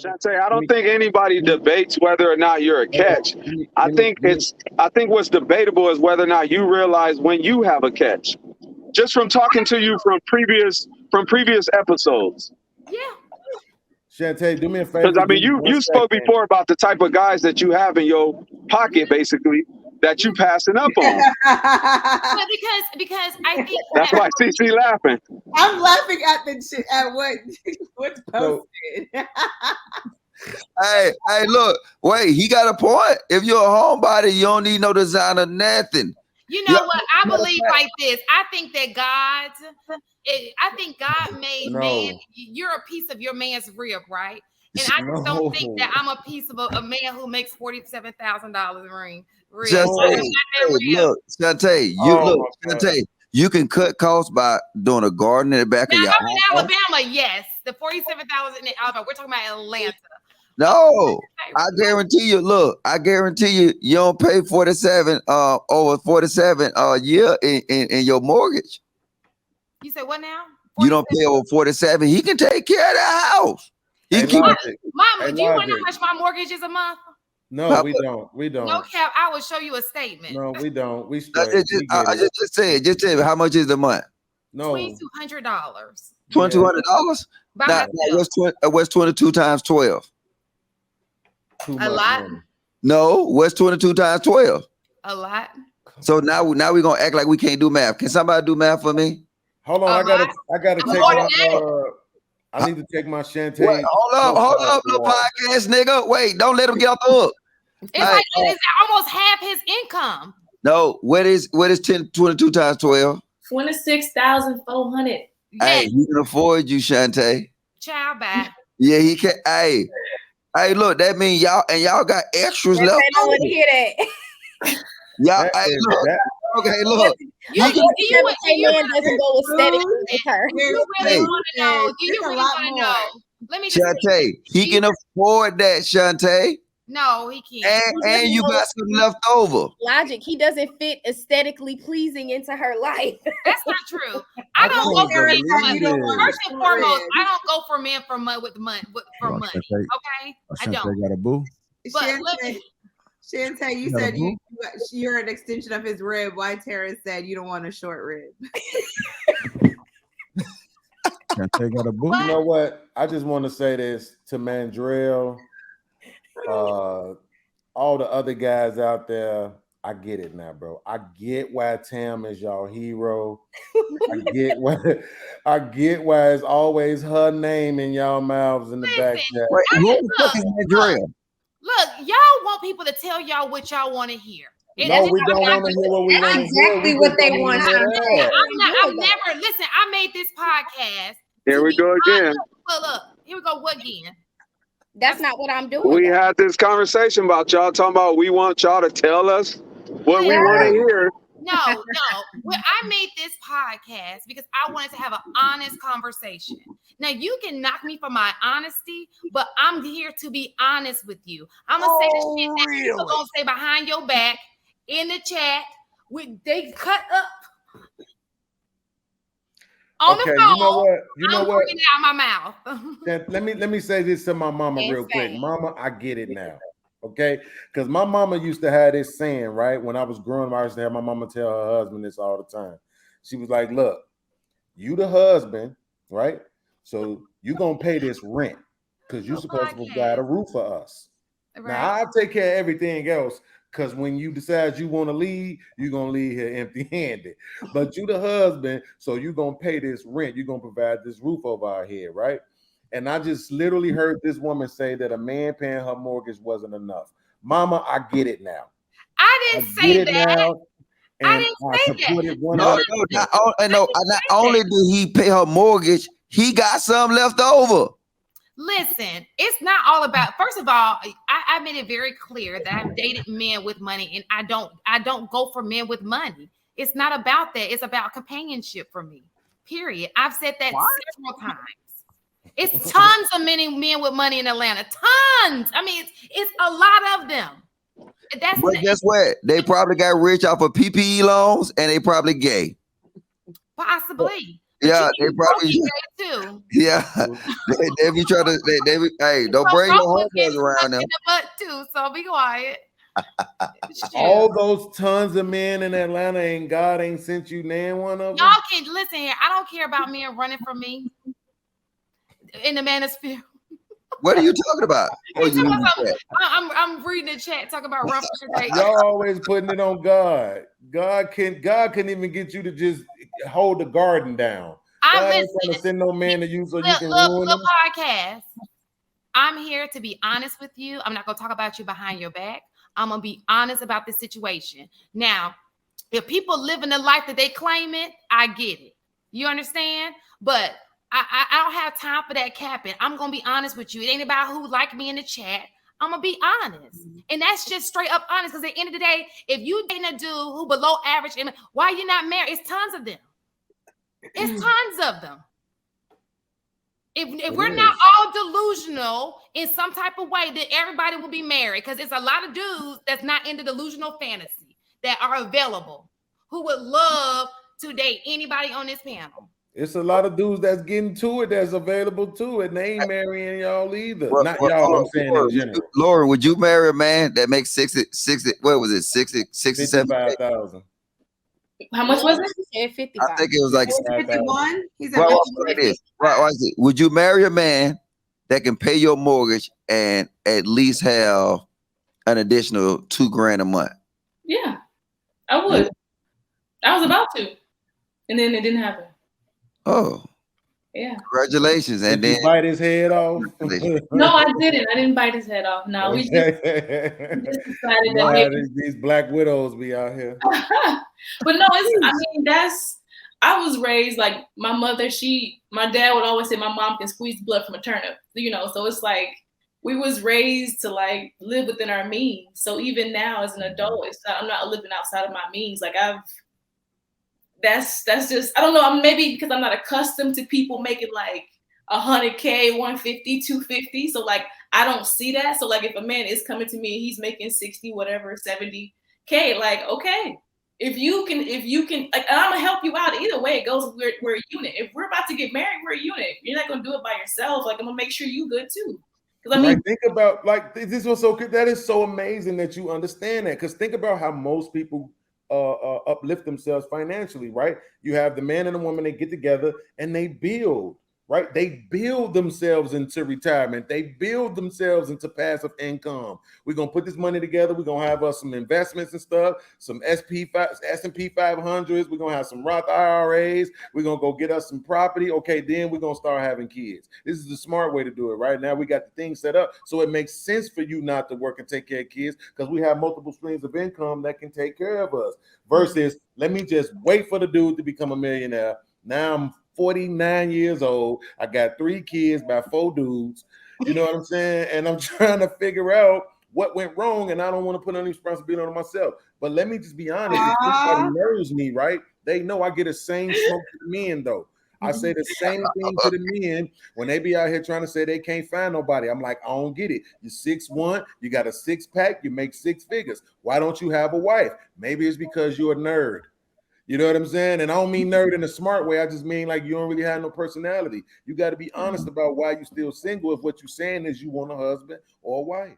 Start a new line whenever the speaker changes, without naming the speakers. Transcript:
Shantae, I don't think anybody debates whether or not you're a catch. I think what's debatable is whether or not you realize when you have a catch. Just from talking to you from previous episodes.
Yeah.
Shantae, do me a favor.
Because I mean, you spoke before about the type of guys that you have in your pocket, basically, that you passing up on.
But because I think
That's why CC laughing.
I'm laughing at what's posted.
Hey, look, wait, he got a point. If you're a homebody, you don't need no designer, nothing.
You know what? I believe like this. I think that God made man. You're a piece of your man's rib, right? And I just don't think that I'm a piece of a man who makes $47,000 ring.
Just look, Shantae, Shantae, you can cut costs by doing a garden in the back of your house.
Alabama, yes. The 47,000 in Alabama. We're talking about Atlanta.
No, I guarantee you. Look, I guarantee you, you don't pay over 47 a year in your mortgage.
You said what now? 47?
You don't pay over 47. He can take care of that house.
Mama, do you want to know how much my mortgage is a month?
No, we don't. We don't.
No cap. I will show you a statement.
No, we don't. We
straight. Just say it. Just tell me how much is the month?
No,
$2,200.
$2,200. Now, what's 22 times 12?
A lot.
No, what's 22 times 12?
A lot.
So now we're gonna act like we can't do math. Can somebody do math for me?
Hold on, I gotta take my I need to take my Shantae.
Wait, hold up, little podcast nigga. Wait, don't let him get off the hook.
It's almost half his income.
No, what is 22 times 12?
26,400.
Hey, he can afford you, Shantae.
Child back.
Yeah, he can. Hey, look, that means y'all got extras left.
I don't want to hear that.
Y'all, okay, look.
You doesn't go aesthetic with her.
You really want to know? Do you really want to know? Let me just
Shantae, he can afford that, Shantae.
No, he can't.
And you got some left over.
Logic. He doesn't fit aesthetically pleasing into her life.
That's not true. I don't go for men for money. First and foremost, I don't go for men for money with money. Okay, I don't.
Got a boo.
Shantae, you said you're an extension of his rib. Why Tara said you don't want a short rib?
Shantae got a boo.
You know what? I just want to say this to Mandrell, all the other guys out there. I get it now, bro. I get why Tam is y'all hero. I get why it's always her name in y'all mouths in the back.
Wait, who the fuck is Mandrell?
Look, y'all want people to tell y'all what y'all want to hear.
No, we don't want to hear what we want to hear.
Exactly what they want.
I've never listen. I made this podcast.
Here we go again.
Look, here we go. What again?
That's not what I'm doing.
We had this conversation about y'all talking about we want y'all to tell us what we want to hear.
No. Well, I made this podcast because I wanted to have an honest conversation. Now, you can knock me for my honesty, but I'm here to be honest with you. I'm going to say the shit that people going to say behind your back in the chat. They cut up on the phone.
You know
I'm
what?
it out my mouth.
Let me say this to my mama real quick. Mama, I get it now. Okay, because my mama used to have this saying, right? When I was growing up, I used to have my mama tell her husband this all the time. She was like, look, you the husband, right? So you gonna pay this rent because you're supposed to provide a roof for us. Right. Now I'll take care of everything else because when you decide you want to leave, you're gonna leave here empty-handed. But you the husband, so you're gonna pay this rent, you're gonna provide this roof over our head, right? And I just literally heard this woman say that a man paying her mortgage wasn't enough. Mama, I get it now.
I didn't say that. I didn't say that.
No. Not only did he pay her mortgage, he got some left over.
Listen, it's not all about. First of all, I made it very clear that I've dated men with money, and I don't go for men with money. It's not about that. It's about companionship for me. Period. I've said that several times. It's tons of men with money in Atlanta. Tons. I mean, it's a lot of them.
But guess what? They probably got rich off of PPE loans, and they probably gay.
Possibly.
Yeah, they probably.
Too.
Yeah, they be trying to. They be, hey, don't bring your homeboys around them.
In the butt too, so be quiet.
All those tons of men in Atlanta, and God ain't sent you nan one of them.
Y'all can listen here. I don't care about men running from me in the manosphere.
What are you talking about? Oh,
I'm reading the chat talking about run for today.
Y'all always putting it on God. God can even get you to just hold the garden down. God ain't trying to send no man to you so you can ruin them.
Podcast. I'm here to be honest with you. I'm not gonna talk about you behind your back. I'm gonna be honest about this situation. Now, if people living the life that they claim it, I get it. You understand? But I don't have time for that capping. I'm gonna be honest with you. It ain't about who like me in the chat. I'm gonna be honest, and that's just straight up honest. Because at the end of the day, if you dating a dude who below average, why you not married? It's tons of them. It's tons of them. If we're not all delusional in some type of way, then everybody will be married. Because it's a lot of dudes that's not into delusional fantasy that are available who would love to date anybody on this panel.
It's a lot of dudes that's getting to it that's available to it, and they ain't marrying y'all either. Not y'all, I'm saying in general.
Lauren, would you marry a man that makes 60, what was it, 67?
55,000.
How much was it? 55.
I think it was like
51. He's
Would you marry a man that can pay your mortgage and at least have an additional $2,000 a month?
Yeah, I would. I was about to, and then it didn't happen.
Oh,
yeah!
Congratulations! And
Did
then
you bite his head off?
No, I didn't. I didn't bite his head off. No, we just decided
that these black widows be out here.
But no, I mean, I was raised like my mother. My dad would always say my mom can squeeze blood from a turnip. So it's like we was raised to like live within our means. So even now as an adult, I'm not living outside of my means. Like that's just, I don't know, maybe because I'm not accustomed to people making like $100K, 150, 250. So like, I don't see that. So like, if a man is coming to me, he's making 60, whatever, 70K, like, okay, if you can, like, I'm gonna help you out. Either way it goes, we're a unit. If we're about to get married, we're a unit. You're not gonna do it by yourself. Like, I'm gonna make sure you good too. Because I mean,
think about like this was so good. That is so amazing that you understand that. Because think about how most people uplift themselves financially, right? You have the man and the woman, they get together and they build, right? They build themselves into retirement. They build themselves into passive income. We're going to put this money together. We're going to have some investments and stuff, some S&P 500s. We're going to have some Roth IRAs. We're going to go get us some property. Okay, then we're going to start having kids. This is the smart way to do it. Right now, we got the thing set up. So it makes sense for you not to work and take care of kids because we have multiple streams of income that can take care of us versus let me just wait for the dude to become a millionaire. Now I'm 49 years old. I got 3 kids by 4 dudes. You know what I'm saying? And I'm trying to figure out what went wrong, and I don't want to put any responsibility on myself. But let me just be honest. If somebody knows me, right? They know I get the same smoke to the men, though. I say the same thing to the men when they be out here trying to say they can't find nobody. I'm like, I don't get it. You're 6'1", you got a 6-pack, you make 6 figures. Why don't you have a wife? Maybe it's because you're a nerd. You know what I'm saying? And I don't mean nerd in a smart way. I just mean like you don't really have no personality. You got to be honest about why you're still single if what you're saying is you want a husband or a wife.